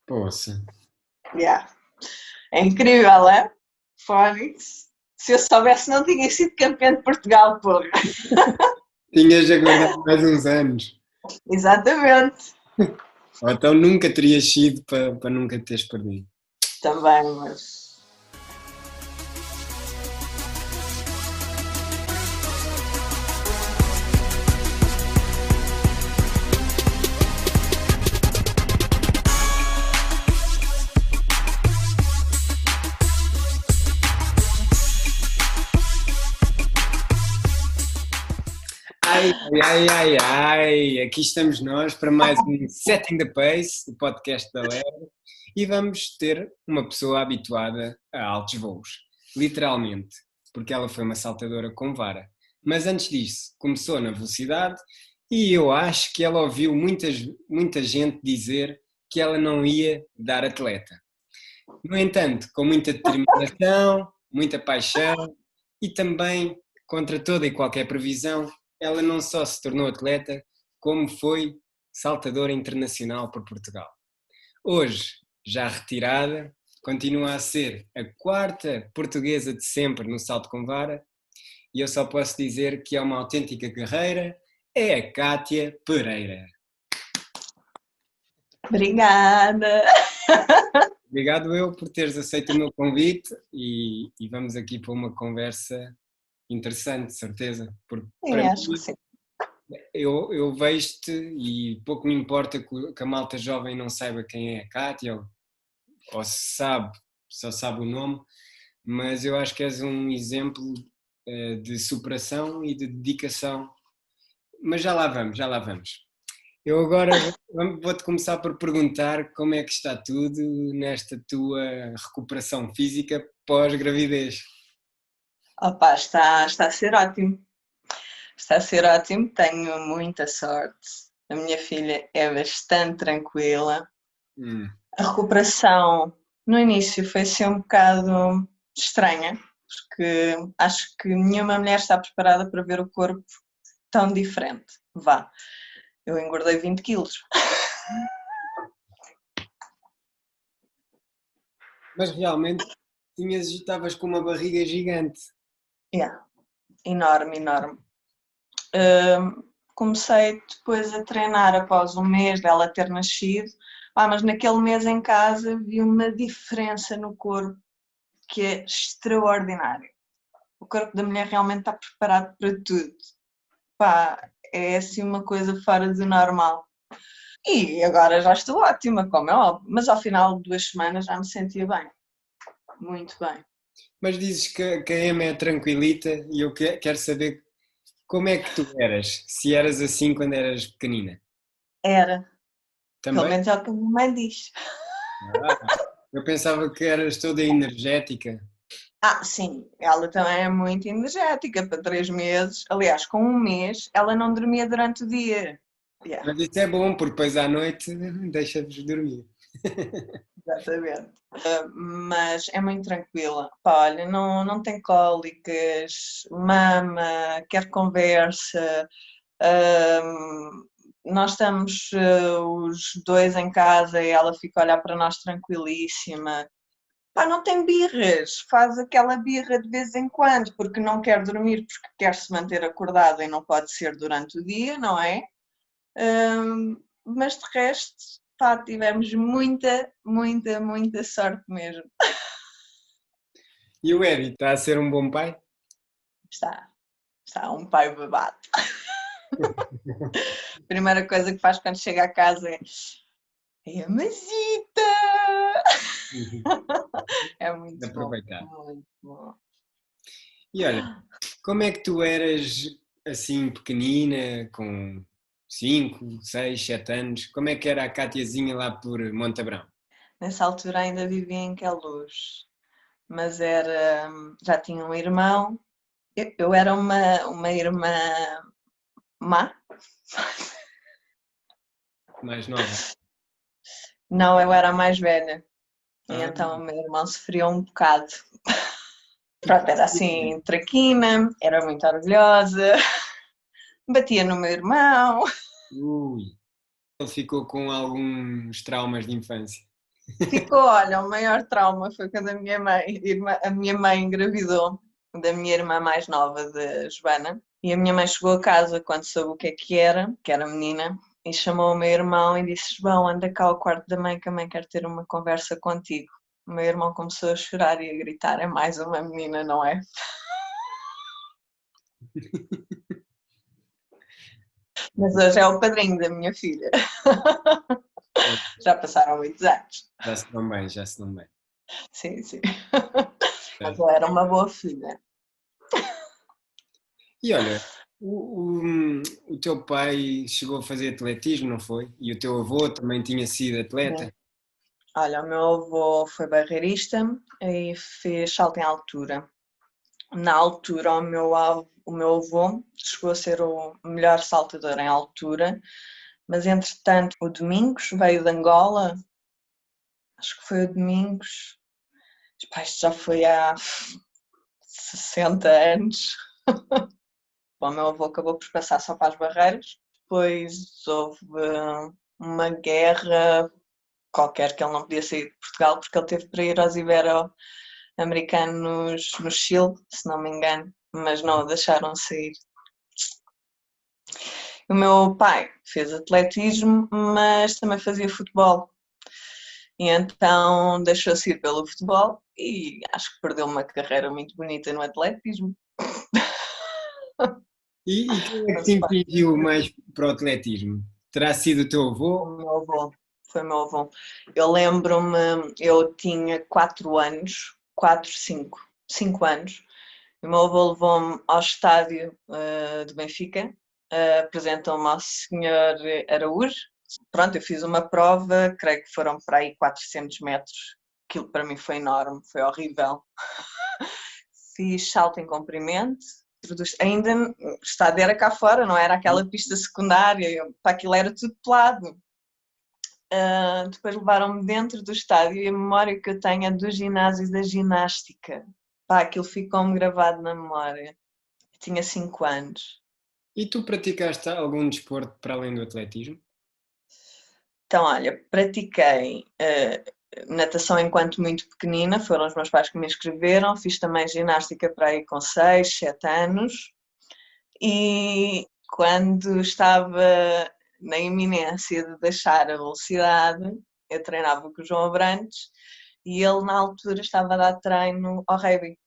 Poxa. Yeah. É incrível, é? Fónix. Se eu soubesse, não tinha sido campeão de Portugal, porra. Tinhas aguardado mais uns anos. Exatamente. Ou então nunca terias sido para nunca teres perdido. Também, mas. Ai, ai, ai, ai, aqui estamos nós para mais um Setting the Pace, o podcast da Lera, e vamos ter uma pessoa habituada a altos voos, literalmente, porque ela foi uma saltadora com vara. Mas antes disso, começou na velocidade e eu acho que ela ouviu muita gente dizer que ela não ia dar atleta. No entanto, com muita determinação, muita paixão e também contra toda e qualquer previsão, ela não só se tornou atleta, como foi saltadora internacional por Portugal. Hoje, já retirada, continua a ser a quarta portuguesa de sempre no salto com vara e eu só posso dizer que é uma autêntica guerreira, é a Cátia Pereira. Obrigada. Obrigado eu por teres aceito o meu convite e vamos aqui para uma conversa interessante, de certeza, porque Sim, para acho que mim sim. eu vejo-te e pouco me importa que a malta jovem não saiba quem é a Cátia ou se sabe, só sabe o nome, mas eu acho que és um exemplo de superação e de dedicação, mas já lá vamos, já lá vamos. Eu agora vou-te começar por perguntar como é que está tudo nesta tua recuperação física pós-gravidez. Opa, está a ser ótimo. Está a ser ótimo, tenho muita sorte. A minha filha é bastante tranquila. Hum. A recuperação no início foi assim um bocado estranha, porque acho que nenhuma mulher está preparada para ver o corpo tão diferente. Vá, eu engordei 20 quilos. Mas realmente estavas com uma barriga gigante. Yeah, enorme, enorme. Comecei depois a treinar após um mês dela ter nascido, mas naquele mês em casa vi uma diferença no corpo que é extraordinária. O corpo da mulher realmente está preparado para tudo. Pá, é assim uma coisa fora do normal. E agora já estou ótima, como é óbvio, mas ao final de 2 semanas já me sentia bem, muito bem. Mas dizes que a Emma é tranquilita e eu quero saber como é que tu eras, se eras assim quando eras pequenina. Era, pelo Também? menos é o que a minha mãe diz. Ah, eu pensava que eras toda energética. Sim, ela também é muito energética para 3 meses. Aliás, com um mês ela não dormia durante o dia. Yeah, Mas isso é bom, porque depois à noite deixa-vos dormir. exatamente. Mas é muito tranquila. Pá, olha, não tem cólicas, mama, quer conversa. Nós estamos os dois em casa e ela fica a olhar para nós tranquilíssima. Pá, não tem birras, faz aquela birra de vez em quando, porque não quer dormir, porque quer se manter acordada e não pode ser durante o dia, não é? Mas de resto, pá, tivemos muita, muita, muita sorte mesmo. E o Eddie está a ser um bom pai? Está, está um pai babado. A primeira coisa que faz quando chega a casa é a masita! Uhum. É muito bom, Aproveitar. muito bom. E olha, como é que tu eras assim pequenina, com 5, 6, 7 anos? Como é que era a Catiazinha lá por Montabrão? Nessa altura ainda vivia em Queluz, mas era, já tinha um irmão. Eu era uma irmã má? Mais nova? Não, eu era a mais velha. E Ah, então o meu irmão sofreu um bocado. Pronto, era assim, traquina, era muito orgulhosa, batia no meu irmão. ui, ele ficou com alguns traumas de infância. Ficou, olha, o maior trauma foi quando a minha mãe engravidou da minha irmã mais nova, da Joana, e a minha mãe chegou a casa quando soube o que era menina, e chamou o meu irmão e disse: João, anda cá ao quarto da mãe que a mãe quer ter uma conversa contigo. O meu irmão começou a chorar e a gritar: é mais uma menina, não é? Mas hoje é o padrinho da minha filha. Já passaram muitos anos. Já se dão bem, já se dão bem. Sim, sim. Mas eu era uma boa filha. E olha, o teu pai chegou a fazer atletismo, não foi? E o teu avô também tinha sido atleta? Olha, o meu avô foi barreirista e fez salto em altura. Na altura, o meu avô chegou a ser o melhor saltador em altura, mas entretanto o Domingos veio de Angola, acho que foi o Domingos, isto já foi há 60 anos. O meu avô acabou por passar só para as barreiras, depois houve uma guerra qualquer que ele não podia sair de Portugal porque ele teve para ir aos Ibero-Americanos no Chile, se não me engano, mas não o deixaram sair. O meu pai fez atletismo, mas também fazia futebol. E então deixou-se ir pelo futebol e acho que perdeu uma carreira muito bonita no atletismo. E quem é que te impingiu mais para o atletismo? Terá sido o teu O avô? meu avô, foi o meu avô. Eu lembro-me, eu tinha 4 anos, 4, 5 anos. O meu avô levou-me ao estádio de Benfica, apresentou-me ao senhor Araújo. Pronto, eu fiz uma prova, creio que foram para aí 400 metros. Aquilo para mim foi enorme, foi horrível. Fiz salto em comprimento. Ainda o estádio era cá fora, não era aquela pista secundária, para aquilo era tudo pelado. Depois levaram-me dentro do estádio e a memória que eu tenho é do ginásio da ginástica. Pá, aquilo ficou-me gravado na memória. Eu tinha 5 anos. E tu praticaste algum desporto para além do atletismo? Então, olha, pratiquei natação enquanto muito pequenina, foram os meus pais que me inscreveram, fiz também ginástica para aí com 6, 7 anos e quando estava na iminência de deixar a velocidade, eu treinava com o João Abrantes e ele na altura estava a dar treino ao rugby,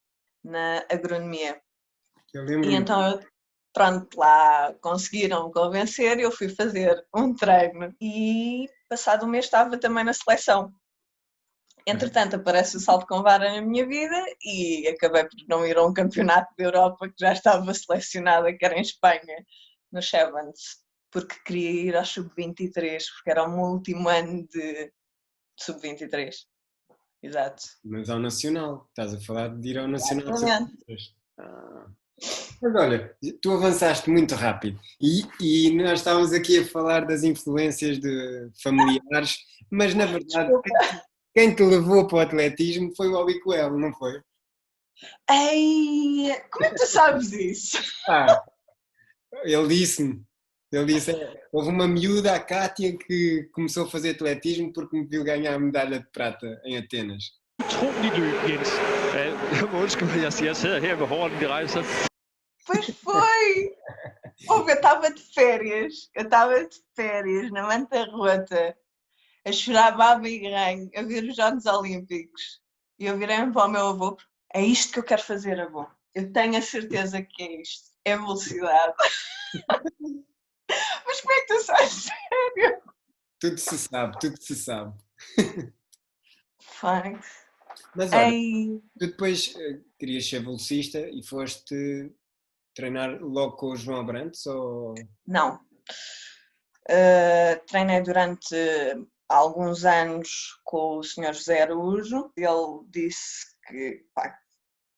na agronomia. Eu E lembro-me. então eu, pronto, lá conseguiram me convencer, eu fui fazer um treino e passado um mês estava também na seleção. Entretanto, aparece o salto com vara na minha vida e acabei por não ir a um campeonato da Europa que já estava selecionada, que era em Espanha, no Sevens, porque queria ir ao Sub-23, porque era o meu último ano de Sub-23. Exato. Mas ao Nacional, estás a falar de ir ao Nacional de Exatamente. Sub-23. Mas olha, tu avançaste muito rápido e nós estávamos aqui a falar das influências de familiares, mas na verdade Desculpa. quem te levou para o atletismo foi o Obi Coelho, não foi? Ei, como é que tu sabes isso? Ah, ele disse-me, ele disse, houve uma miúda, a Kátia, que começou a fazer atletismo porque me viu ganhar a medalha de prata em Atenas. Utrolig løb, Jens. Jeg må undskylde, jeg sidder her med hården de rejser. Pois foi! Eu estava de férias na Manta Rota, a chorar baba e ranho, a ver os Jogos Olímpicos. E eu virei-me para o meu avô, é isto que eu quero fazer, avô. Eu tenho a certeza que é isto, é velocidade. Mas como é que tu sabes? Sério? Tudo se sabe, tudo se sabe. Fine. Mas olha, Ei, tu depois querias ser velocista e foste treinar logo com o João Abrantes ou... não. Treinei durante alguns anos com o Sr. José Araújo. Ele disse que, pá,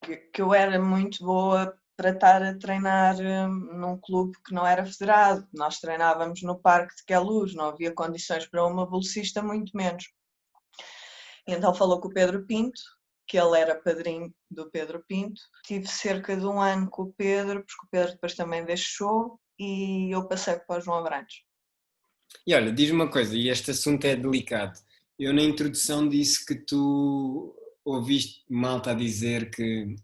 que eu era muito boa para estar a treinar num clube que não era federado. Nós treinávamos no Parque de Queluz, não havia condições para uma velocista, muito menos. E então falou com o Pedro Pinto, que ele era padrinho do Pedro Pinto. Tive cerca de um ano com o Pedro, porque o Pedro depois também deixou, e eu passei para o João Abrantes. E olha, diz-me uma coisa, e este assunto é delicado. Eu na introdução disse que tu ouviste malta a dizer que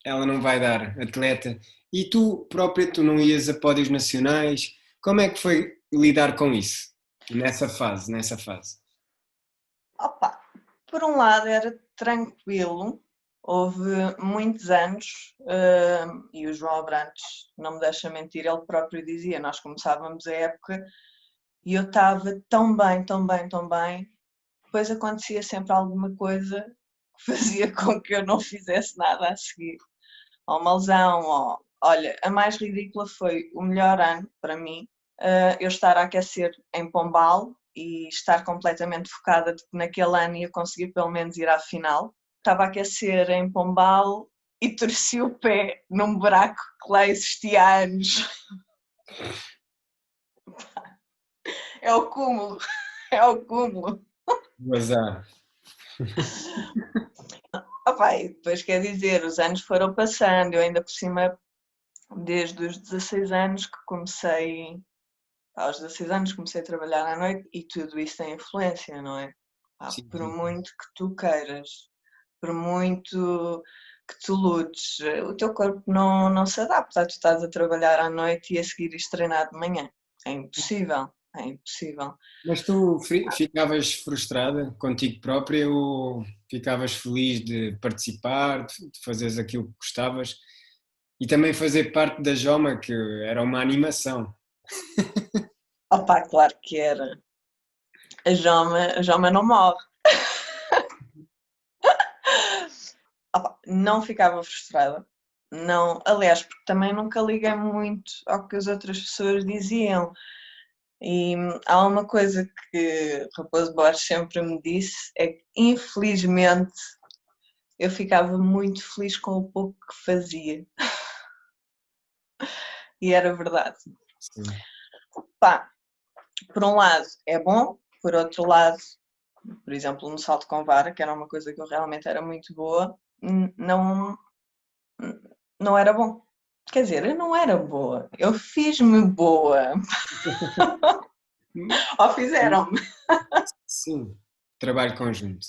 ela não vai dar atleta e tu própria tu não ias a pódios nacionais. Como é que foi lidar com isso nessa fase, nessa fase? Opa, por um lado era tranquilo, houve muitos anos, e o João Abrantes não me deixa mentir, ele próprio dizia, nós começávamos a época e eu estava tão bem, tão bem, tão bem, depois acontecia sempre alguma coisa que fazia com que eu não fizesse nada a seguir, ou uma lesão, ou... Olha, a mais ridícula foi o melhor ano para mim, eu estar a aquecer em Pombal e estar completamente focada de que naquele ano ia conseguir pelo menos ir à final. Estava a aquecer em Pombal e torci o pé num buraco que lá existia há anos. É o cúmulo, é o cúmulo. Azar. E depois quer dizer, os anos foram passando, eu ainda por cima, desde os 16 anos que comecei, aos 16 anos comecei a trabalhar à noite e tudo isso tem influência, não é? Sim, Por sim. muito que tu queiras, por muito que tu lutes, o teu corpo não se adapta a tu estás a trabalhar à noite e a seguir ires treinar de manhã. É impossível, é impossível. Mas tu ficavas frustrada contigo própria ou ficavas feliz de participar, de fazeres aquilo que gostavas e também fazer parte da Joma, que era uma animação? Claro que era. A Joma não morre. Não ficava frustrada. Não, aliás, porque também nunca liguei muito ao que as outras pessoas diziam. E há uma coisa que Raposo Borges sempre me disse, é que infelizmente eu ficava muito feliz com o pouco que fazia. E era verdade. Sim. Por um lado é bom, por outro lado, por exemplo, no salto com vara, que era uma coisa que eu realmente era muito boa, não era bom. Quer dizer, eu não era boa, eu fiz-me boa. Ou fizeram-me. Sim, trabalho conjunto.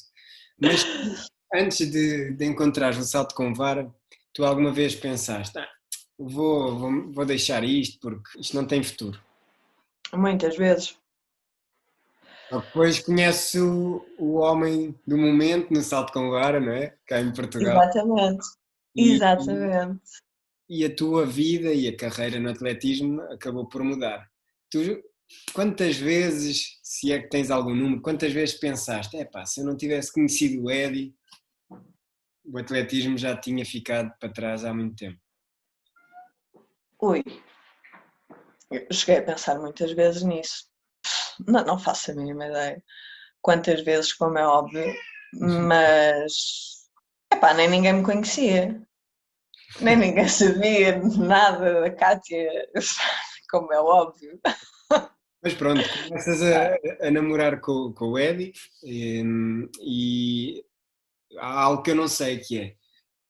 Mas antes de encontrares o salto com vara, tu alguma vez pensaste, vou deixar isto porque isto não tem futuro? Muitas vezes. Depois conheces o homem do momento no salto com vara, não é? Cá em Portugal. Exatamente. E, Exatamente. e a tua vida e a carreira no atletismo acabou por mudar. Tu, quantas vezes, se é que tens algum número, quantas vezes pensaste, se eu não tivesse conhecido o Eddie, o atletismo já tinha ficado para trás há muito tempo? Ui, eu cheguei a pensar muitas vezes nisso. Não faço a mínima ideia. Quantas vezes, como é óbvio, mas nem ninguém me conhecia. Nem ninguém sabia nada da Kátia, como é óbvio. Mas pronto, começas a namorar com o Eddie e há algo que eu não sei que é,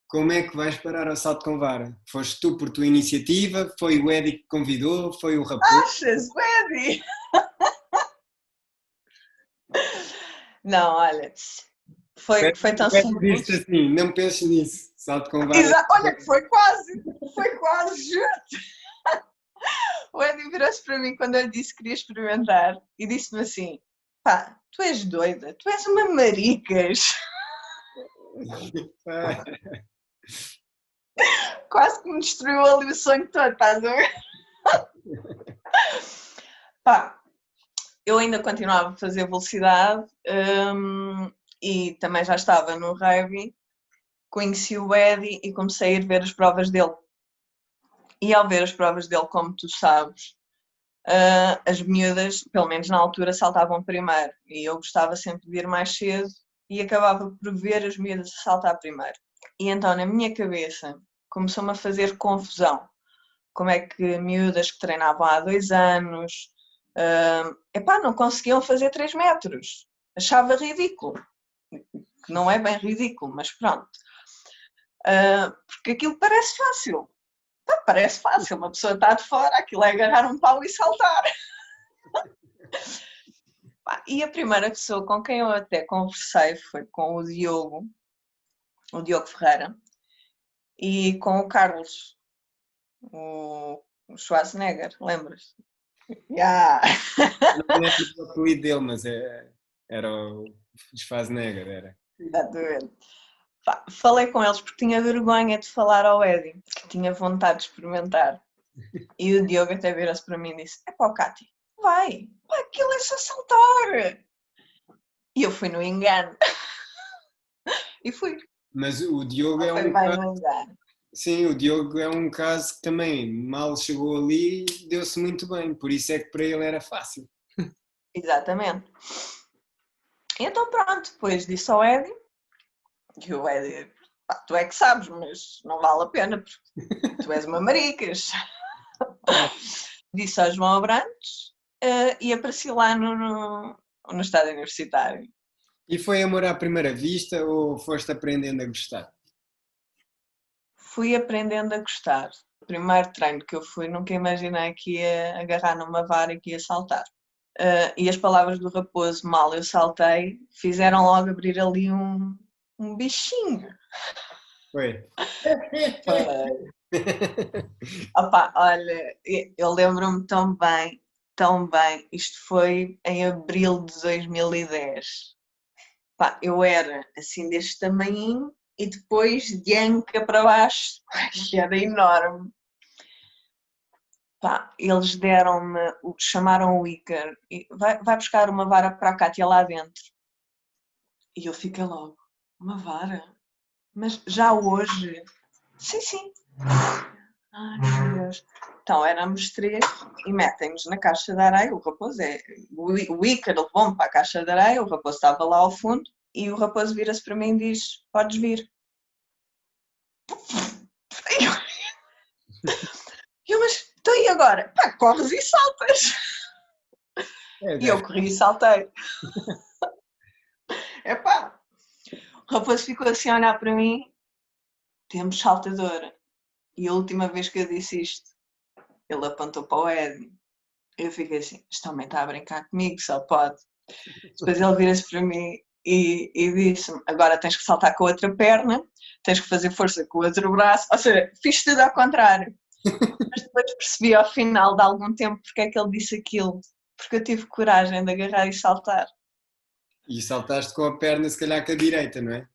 como é que vais parar ao salto com vara? Foste tu por tua iniciativa? Foi o Eddie que convidou? Foi o Raposo? Achas, Eddie? Não, olha, foi tão O Eddie simples. disse assim, não penses nisso, salto com vara. Olha que foi quase, juro. O Eddie virou-se para mim quando eu lhe disse que queria experimentar e disse-me assim, tu és doida, tu és uma maricas. Quase que me destruiu ali o sonho todo, estás a ver? Eu ainda continuava a fazer velocidade e também já estava no rugby, conheci o Eddie e comecei a ir ver as provas dele. E ao ver as provas dele, como tu sabes, as miúdas, pelo menos na altura, saltavam primeiro e eu gostava sempre de ir mais cedo e acabava por ver as miúdas a saltar primeiro. E então na minha cabeça começou-me a fazer confusão. Como é que miúdas que treinavam há 2 anos não conseguiam fazer 3 metros. Achava ridículo. Que não é bem ridículo, mas pronto. Porque aquilo parece fácil. Parece fácil, uma pessoa está de fora, aquilo é agarrar um pau e saltar. E a primeira pessoa com quem eu até conversei foi com o Diogo Ferreira, e com o Carlos, o Schwarzenegger, lembras? Yeah. Não me lembro do apelido dele, mas era o Schwarzenegger, era. Exatamente. Falei com eles porque tinha vergonha de falar ao Eddie, que tinha vontade de experimentar. E o Diogo até virou-se para mim e disse: Cátia, vai, aquilo é só saltar. E eu fui no engano. E fui. Mas o Diogo é Foi um bem caso. no engano. Sim, o Diogo é um caso que também mal chegou ali, deu-se muito bem, por isso é que para ele era fácil. Exatamente. E então pronto, depois disse ao Eddie, e o Eddie, tu é que sabes, mas não vale a pena, porque tu és uma maricas. Disse ao João Abrantes e apareci lá no estádio universitário. E foi amor à primeira vista ou foste aprendendo a gostar? Fui aprendendo a gostar. O primeiro treino que eu fui, nunca imaginei que ia agarrar numa vara e que ia saltar. E as palavras do Raposo, mal eu saltei, fizeram logo abrir ali um bichinho. Foi. Opa, olha, eu lembro-me tão bem, isto foi em abril de 2010. Pá, eu era assim deste tamanhinho e depois de anca para baixo, que era enorme. Pá, eles deram-me, chamaram o Iker, e vai buscar uma vara para a Cátia lá dentro. E eu fiquei logo, uma vara? Mas já hoje? Sim. Ai, meu Deus. Então, éramos 3 e metem-nos na caixa de areia. O Raposo o Iker levou-me para a caixa de areia, o Raposo estava lá ao fundo e o Raposo vira-se para mim e diz: podes vir. Mas então e agora? Pá, corres e saltas. E eu corri e saltei. Epá, o Raposo ficou assim a olhar para mim. Temos saltadora. E a última vez que eu disse isto, ele apontou para o Eddie. Eu fiquei assim, este homem está a brincar comigo, só pode. Depois ele vira-se para mim e disse-me, agora tens que saltar com a outra perna, tens que fazer força com o outro braço. Ou seja, fiz tudo ao contrário. Mas depois percebi ao final de algum tempo porque é que ele disse aquilo. Porque eu tive coragem de agarrar e saltar. E saltaste com a perna, se calhar com a direita, não é?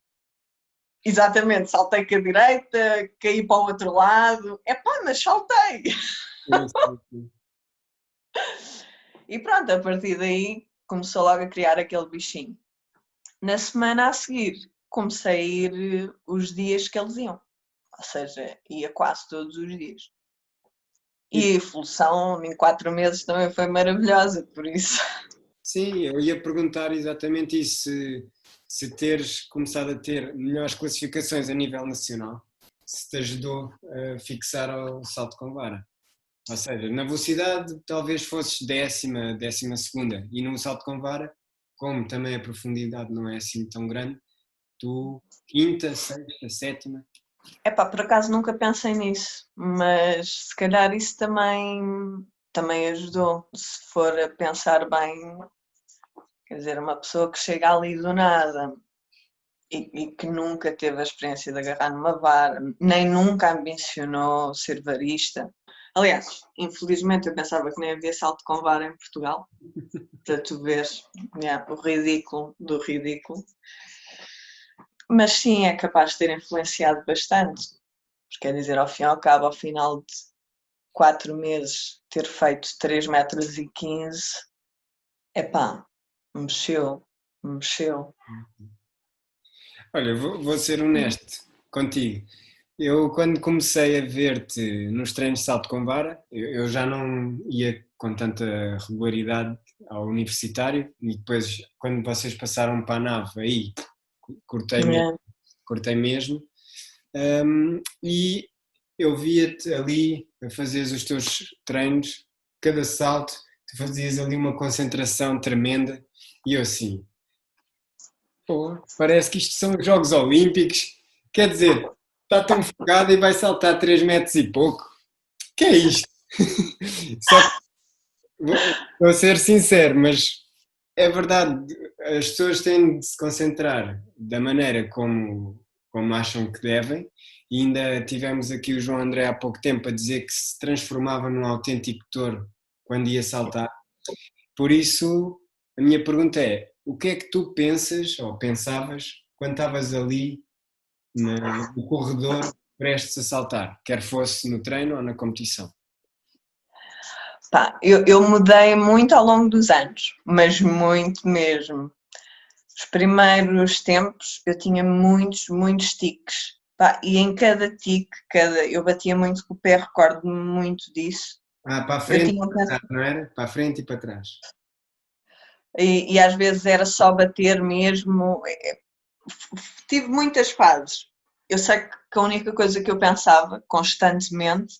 Exatamente, saltei com a direita, caí para o outro lado. Mas saltei! Sim. E pronto, a partir daí começou logo a criar aquele bichinho. Na semana a seguir comecei a ir os dias que eles iam. Ou seja, ia quase todos os dias. E a evolução em 4 meses também foi maravilhosa, por isso. Sim, eu ia perguntar exatamente isso, se teres começado a ter melhores classificações a nível nacional, se te ajudou a fixar o salto com vara. Ou seja, na velocidade talvez fosses 12ª, e no salto com vara, como também a profundidade não é assim tão grande, tu 5ª, 6ª, 7ª. Por acaso nunca pensei nisso, mas se calhar isso também ajudou. Se for a pensar bem, quer dizer, uma pessoa que chega ali do nada e que nunca teve a experiência de agarrar numa vara, nem nunca ambicionou ser varista. Aliás, infelizmente eu pensava que nem havia salto com vara em Portugal, para tu veres o ridículo do ridículo. Mas sim, é capaz de ter influenciado bastante. Quer dizer, ao fim e ao cabo, ao final de 4 meses, ter feito 3,15 m, mexeu. Olha, vou ser honesto contigo. Eu, quando comecei a ver-te nos treinos de salto com vara, eu já não ia com tanta regularidade ao universitário, e depois, quando vocês passaram para a nave, aí cortei mesmo. E eu via-te ali a fazeres os teus treinos, cada salto, tu fazias ali uma concentração tremenda, e eu assim, pô, parece que isto são os Jogos Olímpicos, quer dizer, está tão focado e vai saltar 3 metros e pouco, que é isto? Só vou ser sincero, mas é verdade, as pessoas têm de se concentrar da maneira como acham que devem, e ainda tivemos aqui o João André há pouco tempo a dizer que se transformava num autêntico touro quando ia saltar. Por isso, a minha pergunta é, o que é que tu pensas, ou pensavas, quando estavas ali no corredor prestes a saltar, quer fosse no treino ou na competição? Pá, eu mudei muito ao longo dos anos, mas muito mesmo. Os primeiros tempos eu tinha muitos tiques. Pá, e em cada tique, eu batia muito com o pé, recordo-me muito disso. Para a Eu frente e tinha, para trás, não era? Para a frente e para trás. e às vezes era só bater mesmo. Tive muitas fases. Eu sei que a única coisa que eu pensava constantemente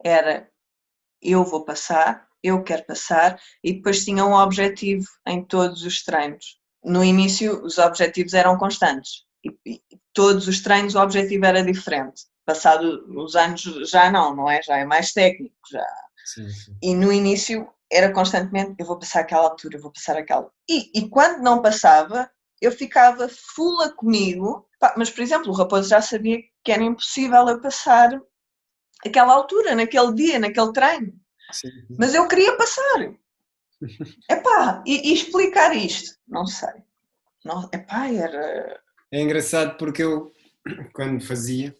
era eu vou passar, eu quero passar, e depois tinha um objetivo em todos os treinos. No início os objetivos eram constantes e todos os treinos o objetivo era diferente. Passado os anos já não é? Já é mais técnico. Já. Sim, sim. E no início era constantemente eu vou passar aquela altura, eu vou passar aquela. E quando não passava, eu ficava fula comigo, mas por exemplo, o Raposo já sabia que era impossível eu passar aquela altura, naquele dia, naquele treino. Sim. Mas eu queria passar. Epá, e explicar isto? Não sei. Não, epá, era... É engraçado porque eu, quando fazia,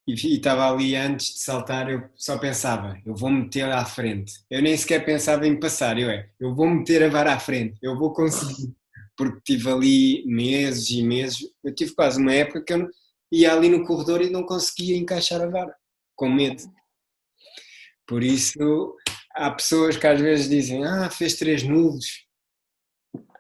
e estava ali antes de saltar, eu só pensava, eu vou meter à frente. Eu nem sequer pensava em passar, eu vou meter a vara à frente, eu vou conseguir. Porque tive ali meses e meses, eu tive quase uma época que eu ia ali no corredor e não conseguia encaixar a vara, com medo. Por isso, há pessoas que às vezes dizem, fez 3 nulos.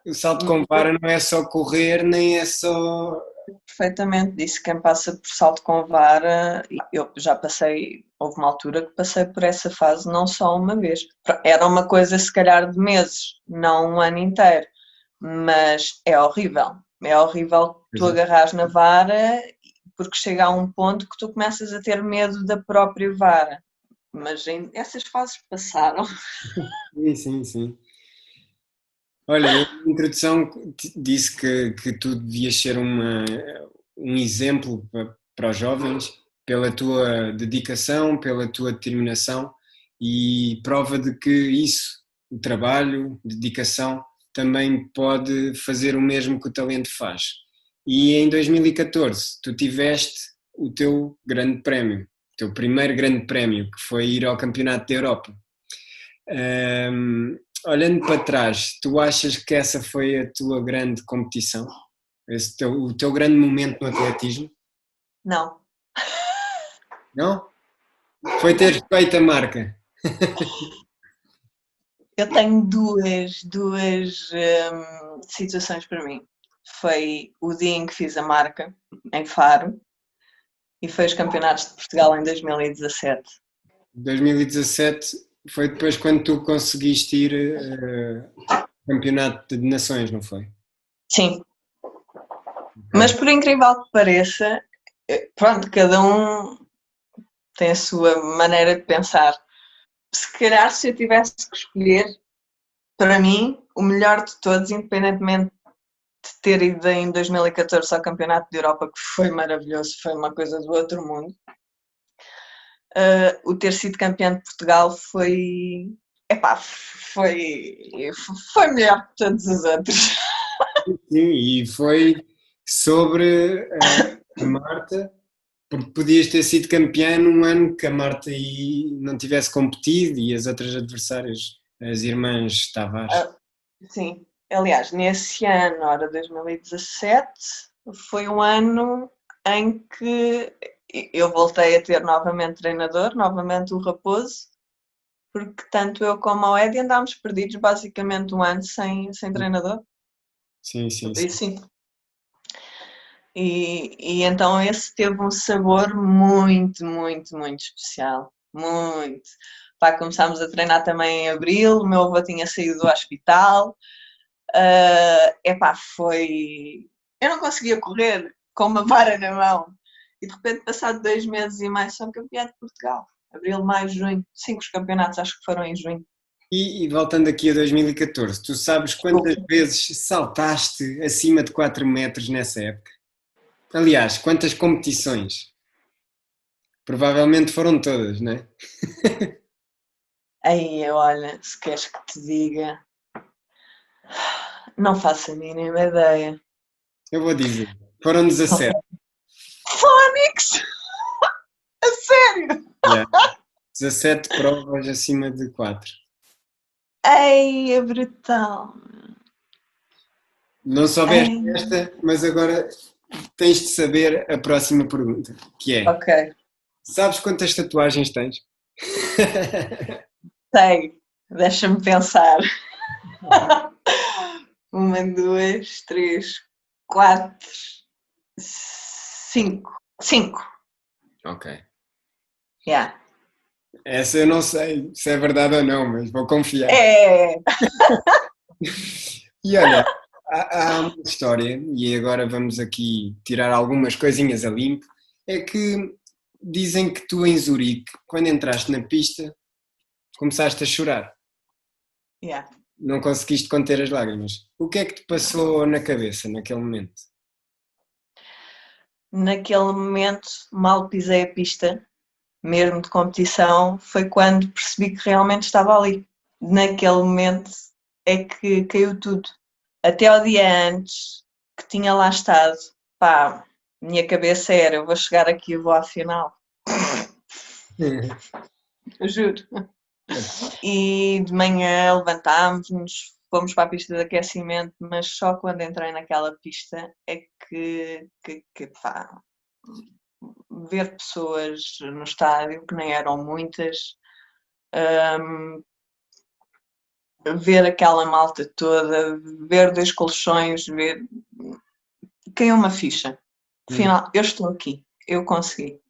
O salto com vara não é só correr, nem é só... Perfeitamente, disse quem passa por salto com vara, eu já passei, houve uma altura que passei por essa fase não só uma vez. Era uma coisa se calhar de meses, não um ano inteiro, mas é horrível tu agarrares na vara porque chega a um ponto que tu começas a ter medo da própria vara. Mas essas fases passaram. Sim, sim. Olha, eu na introdução disse que tu devias ser um exemplo para os jovens pela tua dedicação, pela tua determinação e prova de que isso, o trabalho, dedicação, também pode fazer o mesmo que o talento faz. E em 2014 tu tiveste o teu grande prémio, o teu primeiro grande prémio, que foi ir ao Campeonato da Europa. Olhando para trás, tu achas que essa foi a tua grande competição? O teu grande momento no atletismo? Não. Não? Foi ter feito a marca. Eu tenho duas situações para mim. Foi o dia em que fiz a marca, em Faro, e foi os campeonatos de Portugal em 2017. 2017 foi depois quando tu conseguiste ir ao Campeonato de Nações, não foi? Sim. Mas por incrível que pareça, pronto, cada um tem a sua maneira de pensar. Se calhar se eu tivesse que escolher, para mim, o melhor de todos, independentemente de ter ido em 2014 ao Campeonato de Europa, que foi maravilhoso, foi uma coisa do outro mundo, o ter sido campeão de Portugal foi melhor que todos os outros. Sim, e foi sobre a Marta, porque podias ter sido campeã num ano que a Marta não tivesse competido e as outras adversárias, as irmãs Tavares. Sim, aliás, nesse ano, ora 2017, foi um ano em que eu voltei a ter novamente treinador, novamente o Raposo, porque tanto eu como o Eddie andámos perdidos basicamente um ano sem treinador. Sim, sim, E, sim. sim. E então esse teve um sabor muito especial. Muito. Pá, começámos a treinar também em abril, o meu avô tinha saído do hospital. Foi... Eu não conseguia correr com uma vara na mão. E de repente, passado 2 meses e mais, sou campeã de Portugal. Abril, maio, junho. 5 campeonatos, acho que foram em junho. E voltando aqui a 2014, tu sabes quantas vezes saltaste acima de 4 metros nessa época? Aliás, quantas competições? Provavelmente foram todas, não é? Aí, olha, se queres que te diga, não faço a mínima ideia. Eu vou dizer, foram 17. Fónix! A sério? Yeah. 17 provas acima de 4. Ei, é brutal. Não soubeste Ei. esta, mas agora tens de saber a próxima pergunta, que é, Ok, sabes quantas tatuagens tens? sei. Deixa-me pensar. 1, 2, 3, 4, 5. 5. Ok. Yeah. Essa eu não sei se é verdade ou não, mas vou confiar. É. E olha, há uma história, e agora vamos aqui tirar algumas coisinhas a limpo, é que dizem que tu em Zurique, quando entraste na pista, começaste a chorar. Yeah. Não conseguiste conter as lágrimas. O que é que te passou na cabeça naquele momento? Naquele momento, mal pisei a pista, mesmo de competição, foi quando percebi que realmente estava ali. Naquele momento é que caiu tudo. Até ao dia antes, que tinha lá estado, pá, minha cabeça era, eu vou chegar aqui e vou à final. Eu juro. E de manhã levantámos-nos, fomos para a pista de aquecimento, mas só quando entrei naquela pista é que pá, ver pessoas no estádio, que nem eram muitas, ver aquela malta toda, ver 2 colchões, ver. Caiu uma ficha. Afinal, eu estou aqui, eu consegui.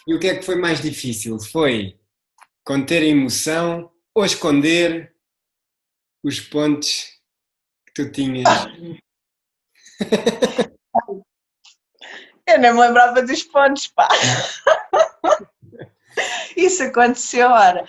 E o que é que foi mais difícil? Foi conter a emoção ou esconder os pontos que tu tinhas? Eu nem me lembrava dos pontos, pá. Isso aconteceu, ora.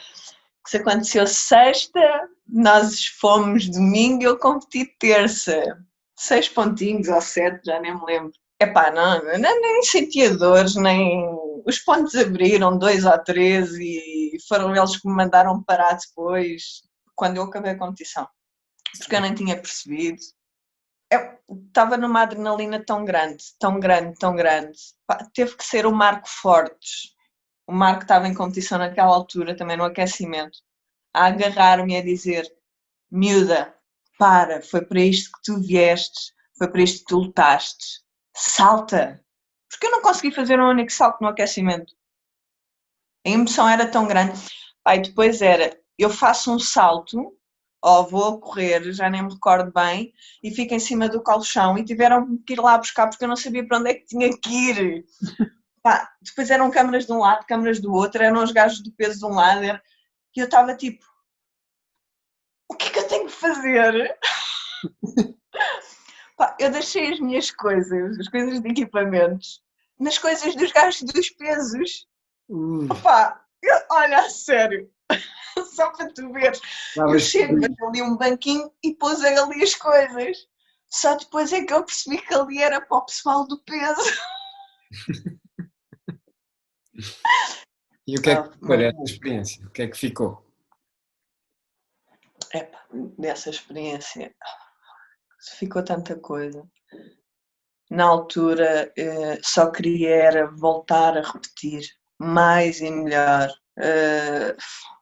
Isso aconteceu sexta, nós fomos domingo e eu competi terça. 6 pontinhos ou 7, já nem me lembro. Epá, nem sentia dores, nem. Os pontos abriram 2 ou 3 e foram eles que me mandaram parar depois, quando eu acabei a competição. Porque eu nem tinha percebido. Eu estava numa adrenalina tão grande, tão grande, tão grande. Pá, teve que ser o Marco Fortes. O Marco estava em competição naquela altura, também no aquecimento, a agarrar-me e a dizer: miúda, para, foi para isto que tu viestes, foi para isto que tu lutaste. Salta! Porque eu não consegui fazer um único salto no aquecimento. A emoção era tão grande. Aí depois era, eu faço um salto, ou vou a correr, já nem me recordo bem, e fico em cima do colchão e tiveram que ir lá buscar porque eu não sabia para onde é que tinha que ir. Pá, depois eram câmaras de um lado, câmaras do outro, eram os gajos do peso de um lado, e eu estava tipo, o que é que eu tenho que fazer? Pá, eu deixei as minhas coisas, as coisas de equipamentos, nas coisas dos gajos dos pesos. Pá, olha, a sério, só para tu veres. Eu chego, vejo ali um banquinho e pusei ali as coisas. Só depois é que eu percebi que ali era para o pessoal do peso. E o que é que ficou dessa experiência? O que é que ficou? Epá, dessa experiência ficou tanta coisa. Na altura só queria era voltar a repetir mais e melhor.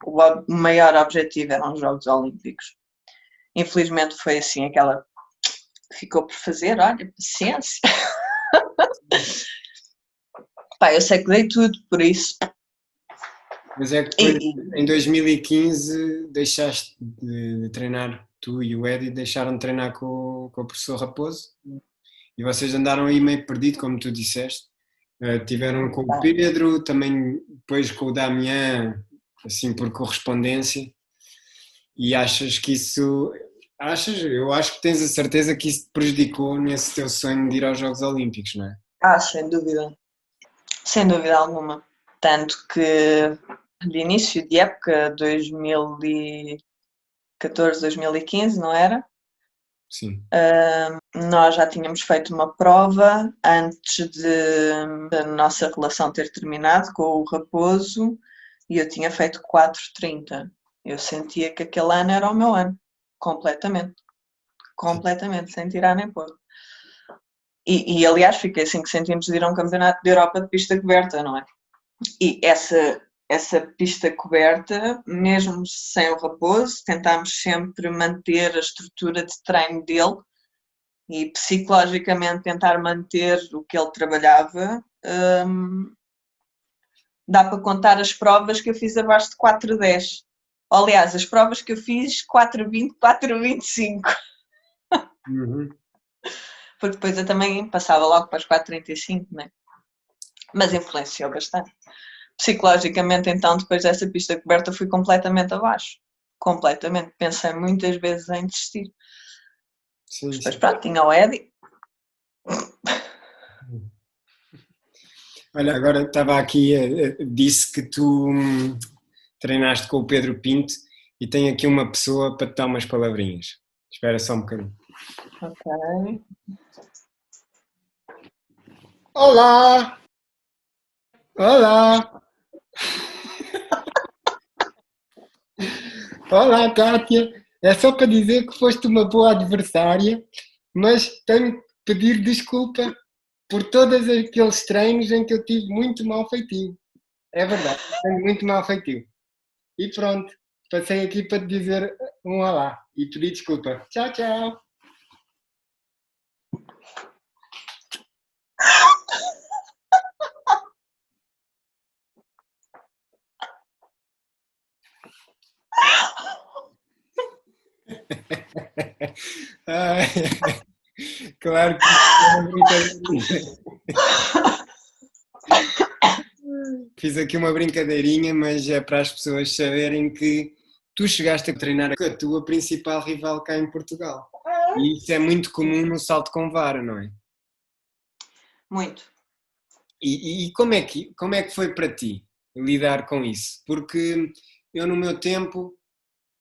O maior objetivo eram os Jogos Olímpicos. Infelizmente foi assim, aquela que ficou por fazer, olha, paciência. Pá, eu sei que dei tudo por isso. Mas é que depois, em 2015, deixaste de treinar, tu e o Eddie deixaram de treinar com o professor Raposo e vocês andaram aí meio perdido, como tu disseste. Tiveram com o Pedro, também depois com o Damián, assim por correspondência. E achas que isso. Eu acho que tens a certeza que isso te prejudicou nesse teu sonho de ir aos Jogos Olímpicos, não é? Sem dúvida. Sem dúvida alguma. Tanto que de início de época, 2014, 2015, não era? Sim. Nós já tínhamos feito uma prova antes da nossa relação ter terminado com o Raposo e eu tinha feito 4,30. Eu sentia que aquele ano era o meu ano, completamente, sem tirar nem pôr. E aliás, fiquei 5 centímetros de ir a um campeonato de Europa de pista coberta, não é? E essa pista coberta, mesmo sem o Raposo, tentámos sempre manter a estrutura de treino dele e psicologicamente tentar manter o que ele trabalhava. Dá para contar as provas que eu fiz abaixo de 4,10. Aliás, as provas que eu fiz 4,20, 4,25. Uhum. Porque depois eu também passava logo para os 4,35, né? Mas influenciou bastante. Psicologicamente, então, depois dessa pista coberta, fui completamente abaixo. Completamente. Pensei muitas vezes em desistir. Sim, Depois, sim. pronto, tinha o Eddie. Olha, agora estava aqui, disse que tu treinaste com o Pedro Pinto e tenho aqui uma pessoa para te dar umas palavrinhas. Espera só um bocadinho. Ok. Olá! Olá! Olá, Kátia! É só para dizer que foste uma boa adversária, mas tenho que pedir desculpa por todos aqueles treinos em que eu tive muito mal feitio. É verdade, tenho muito mal feitio. E pronto, passei aqui para te dizer um olá e pedir desculpa. Tchau, tchau! Ai, claro que é uma brincadeirinha. Fiz aqui uma brincadeirinha, mas é para as pessoas saberem que tu chegaste a treinar com a tua principal rival cá em Portugal. E isso é muito comum no salto com vara, não é? Muito. E como é que foi para ti lidar com isso? Porque eu no meu tempo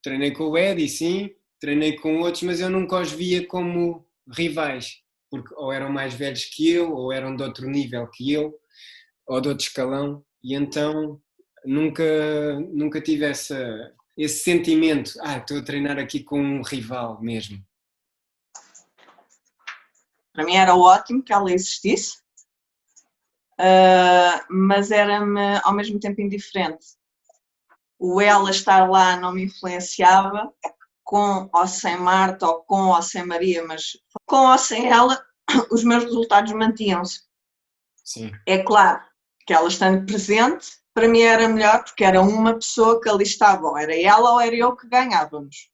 treinei com o Eddie, sim, treinei com outros, mas eu nunca os via como rivais, porque ou eram mais velhos que eu, ou eram de outro nível que eu, ou de outro escalão, e então nunca tive esse sentimento, estou a treinar aqui com um rival mesmo. Para mim era ótimo que ela existisse, mas era-me ao mesmo tempo indiferente. O ela estar lá não me influenciava, com ou sem Marta, ou com ou sem Maria, mas com ou sem ela, os meus resultados mantinham-se. Sim. É claro que ela estando presente, para mim era melhor, porque era uma pessoa que ali estava, ou era ela ou era eu que ganhávamos.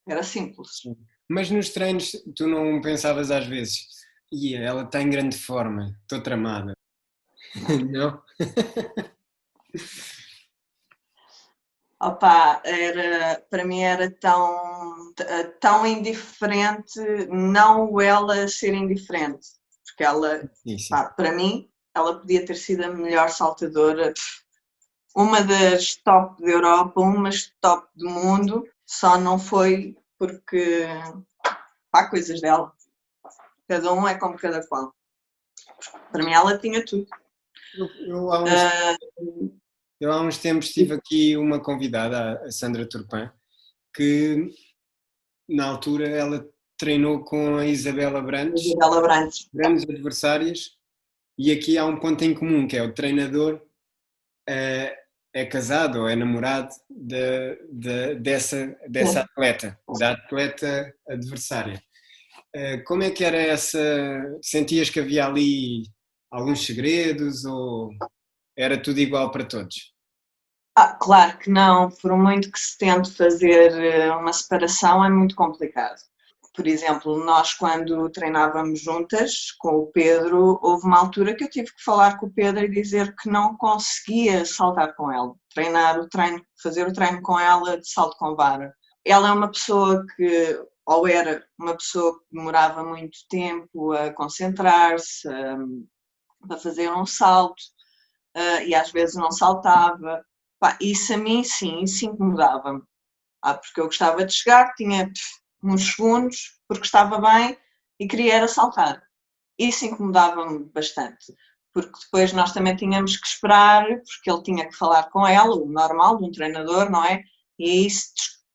Era simples. Sim. Mas nos treinos tu não pensavas às vezes, ela está em grande forma, estou tramada. Não? Opa, para mim era tão indiferente, não ela ser indiferente, porque ela, pá, para mim, ela podia ter sido a melhor saltadora, uma das top da Europa, uma das top do mundo, só não foi porque há coisas dela. Cada um é como cada qual. Para mim ela tinha tudo. Eu há uns tempos tive aqui uma convidada, a Sandra Turpin, que na altura ela treinou com a Isabela Brandes, grandes adversárias, e aqui há um ponto em comum, que é o treinador é casado ou é namorado dessa atleta, da atleta adversária. Como é que era essa? Sentias que havia ali alguns segredos ou era tudo igual para todos? Claro que não, por muito que se tente fazer uma separação é muito complicado. Por exemplo, nós quando treinávamos juntas com o Pedro, houve uma altura que eu tive que falar com o Pedro e dizer que não conseguia saltar com ela, fazer o treino com ela de salto com vara. Ela é uma pessoa que, ou era uma pessoa que demorava muito tempo a concentrar-se, a fazer um salto, e às vezes não saltava. Pá, isso a mim, sim, isso incomodava-me. Porque eu gostava de chegar, tinha uns segundos, porque estava bem e queria era saltar. Isso incomodava-me bastante, porque depois nós também tínhamos que esperar, porque ele tinha que falar com ela, o normal de um treinador, não é? E isso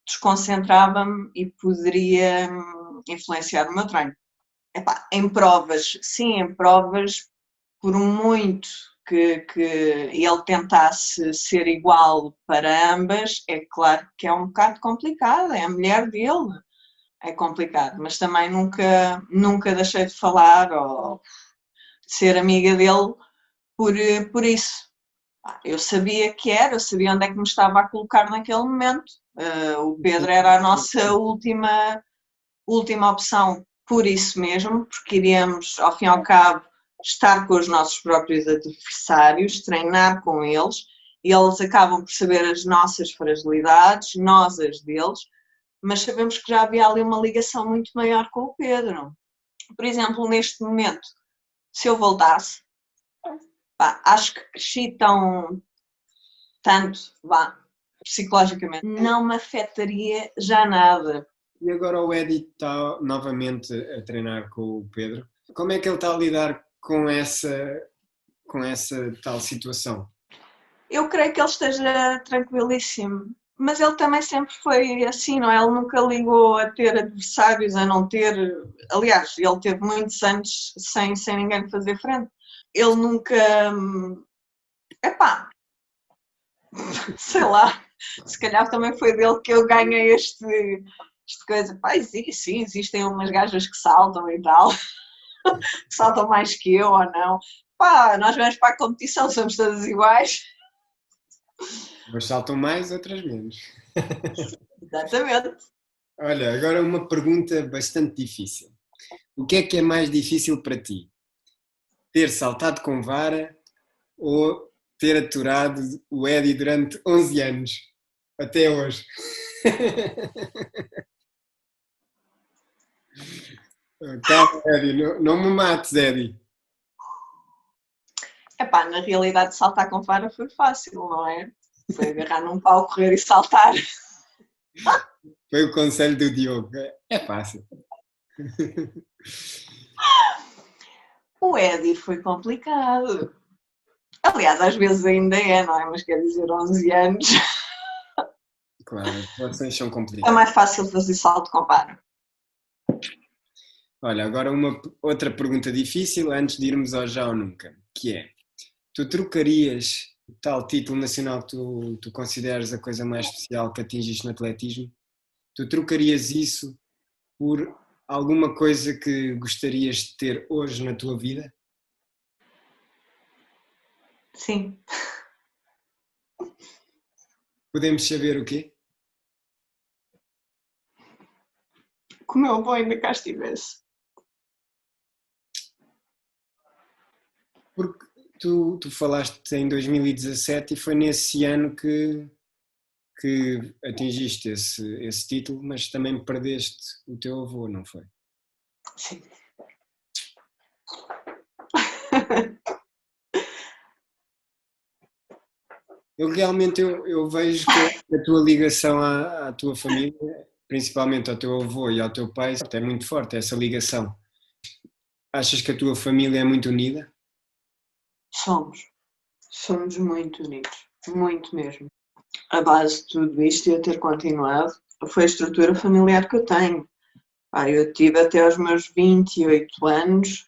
desconcentrava-me e poderia influenciar o meu treino. Epá, em provas, sim, em provas, por muito que ele tentasse ser igual para ambas, é claro que é um bocado complicado, é a mulher dele, é complicado, mas também nunca deixei de falar ou de ser amiga dele por isso. Eu sabia eu sabia onde é que me estava a colocar naquele momento. O Pedro era a nossa última opção por isso mesmo, porque iríamos, ao fim e ao cabo, estar com os nossos próprios adversários, treinar com eles, e eles acabam por saber as nossas fragilidades, nós as deles, mas sabemos que já havia ali uma ligação muito maior com o Pedro. Por exemplo, neste momento, se eu voltasse, acho que cresci tanto, psicologicamente, não me afetaria já nada. E agora o Eddie está novamente a treinar com o Pedro. Como é que ele está a lidar com essa tal situação? Eu creio que ele esteja tranquilíssimo, mas ele também sempre foi assim, não é? Ele nunca ligou a ter adversários, a não ter. Aliás, ele teve muitos anos sem ninguém fazer frente. Ele nunca. Epá, sei lá, se calhar também foi dele que eu ganhei este coisa. Pá, sim, existem umas gajas que saltam e tal, que saltam mais que eu ou não. Pá, nós vamos para a competição, somos todas iguais. Umas saltam mais, outras menos. Exatamente. Olha, agora uma pergunta bastante difícil. O que é mais difícil para ti? Ter saltado com vara ou ter aturado o Eddie durante 11 anos? Até hoje. Calma, Eddie, não me mates, Eddie. Epá, na realidade saltar com vara foi fácil, não é? Foi agarrar num pau, correr e saltar. Foi o conselho do Diogo. É fácil. O Eddie foi complicado. Aliás, às vezes ainda é, não é? Mas quer dizer, 11 anos. Claro, as relações são É complicadas. mais fácil fazer salto com vara. Olha, agora uma outra pergunta difícil antes de irmos ao já ou nunca, que é, tu trocarias o tal título nacional que tu consideras a coisa mais especial que atingiste no atletismo? Tu trocarias isso por alguma coisa que gostarias de ter hoje na tua vida? Sim. Podemos saber o quê? Que o meu avô ainda cá estivesse. Porque tu falaste em 2017 e foi nesse ano que atingiste esse título, mas também perdeste o teu avô, não foi? Sim. Eu realmente eu vejo que a tua ligação à tua família, principalmente ao teu avô e ao teu pai, é muito forte essa ligação. Achas que a tua família é muito unida? Somos muito unidos, muito mesmo. A base de tudo isto e eu ter continuado foi a estrutura familiar que eu tenho. Eu tive até aos meus 28 anos,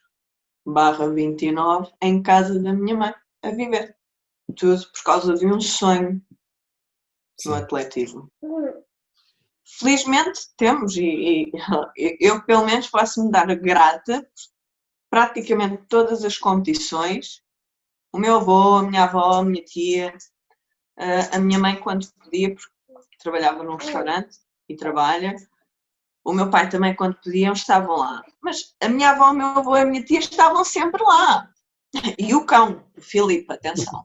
/29, em casa da minha mãe, a viver. Tudo por causa de um sonho no atletismo. Felizmente temos, e eu pelo menos posso me dar grata praticamente todas as competições. O meu avô, a minha avó, a minha tia, a minha mãe quando podia, porque trabalhava num restaurante e trabalha. O meu pai também quando podiam estavam lá. Mas a minha avó, o meu avô e a minha tia estavam sempre lá. E o cão, o Filipe, atenção.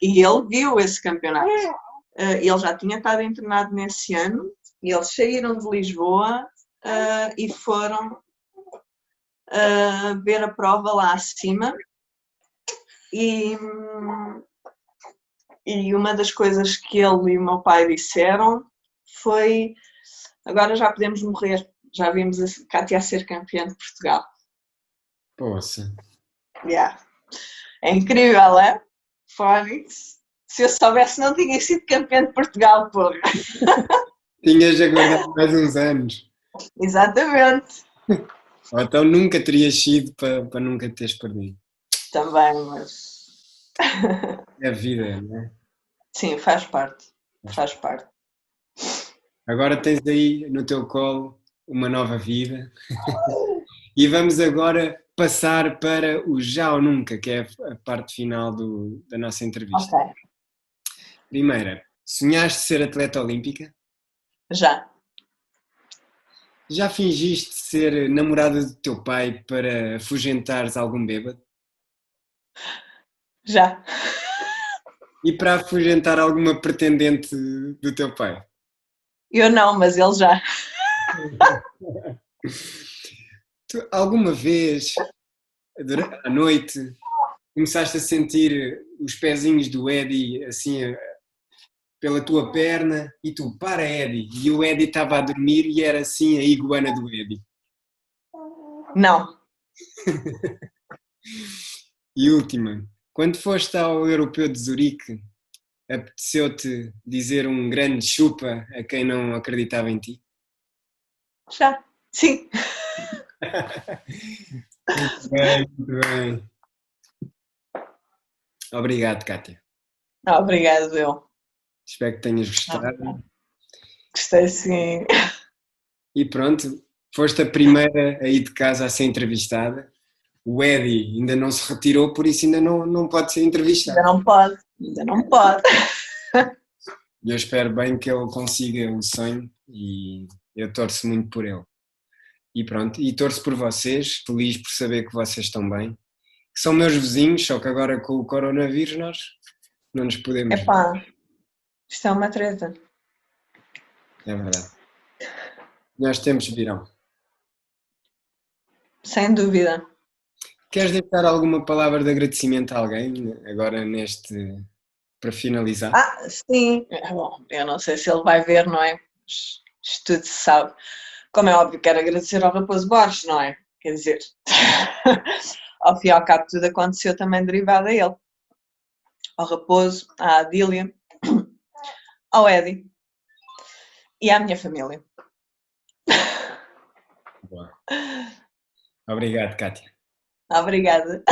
E ele viu esse campeonato. Ele já tinha estado internado nesse ano e eles saíram de Lisboa e foram ver a prova lá acima e E uma das coisas que ele e o meu pai disseram foi: agora já podemos morrer, já vimos a Cátia a ser campeã de Portugal. Poxa. Yeah. É incrível, é? Fónix. Se eu soubesse, não tinha sido campeã de Portugal, porra. Tinhas aguardado mais uns anos. Exatamente. Ou então nunca terias sido para nunca teres perdido. Também, mas. É a vida, não é? Sim, faz parte. Faz parte. Agora tens aí no teu colo uma nova vida. E vamos agora passar para o já ou nunca, que é a parte final da nossa entrevista. Ok. Primeira, sonhaste ser atleta olímpica? Já. Já fingiste ser namorada do teu pai para afugentares algum bêbado? Já. E para afugentar alguma pretendente do teu pai? Eu não, mas ele já. Tu, alguma vez, à noite, começaste a sentir os pezinhos do Eddie assim pela tua perna e tu, para Eddie, e o Eddie estava a dormir e era assim a iguana do Eddie. Não. E última, quando foste ao Europeu de Zurique, apeteceu-te dizer um grande chupa a quem não acreditava em ti? Já. Sim. Muito bem, muito bem. Obrigado, Kátia. Obrigado, eu. Espero que tenhas gostado. Gostei sim. E pronto, foste a primeira a ir de casa a ser entrevistada. O Eddie ainda não se retirou, por isso ainda não pode ser entrevistado. Ainda não pode. Ainda não pode. E eu espero bem que ele consiga o sonho e eu torço muito por ele. E pronto, e torço por vocês, feliz por saber que vocês estão bem. Que são meus vizinhos, só que agora com o coronavírus nós não nos podemos ver. Epá, isto é uma treta. É verdade. Nós tempos virão. Sem dúvida. Queres deixar alguma palavra de agradecimento a alguém agora para finalizar? Sim. Bom, eu não sei se ele vai ver, não é? Mas isto tudo se sabe. Como é óbvio, quero agradecer ao Raposo Borges, não é? Quer dizer, ao fim e ao cabo tudo aconteceu também derivado a ele. Ao Raposo, à Adília, ao Eddie e à minha família. Boa. Obrigado, Kátia. Obrigada.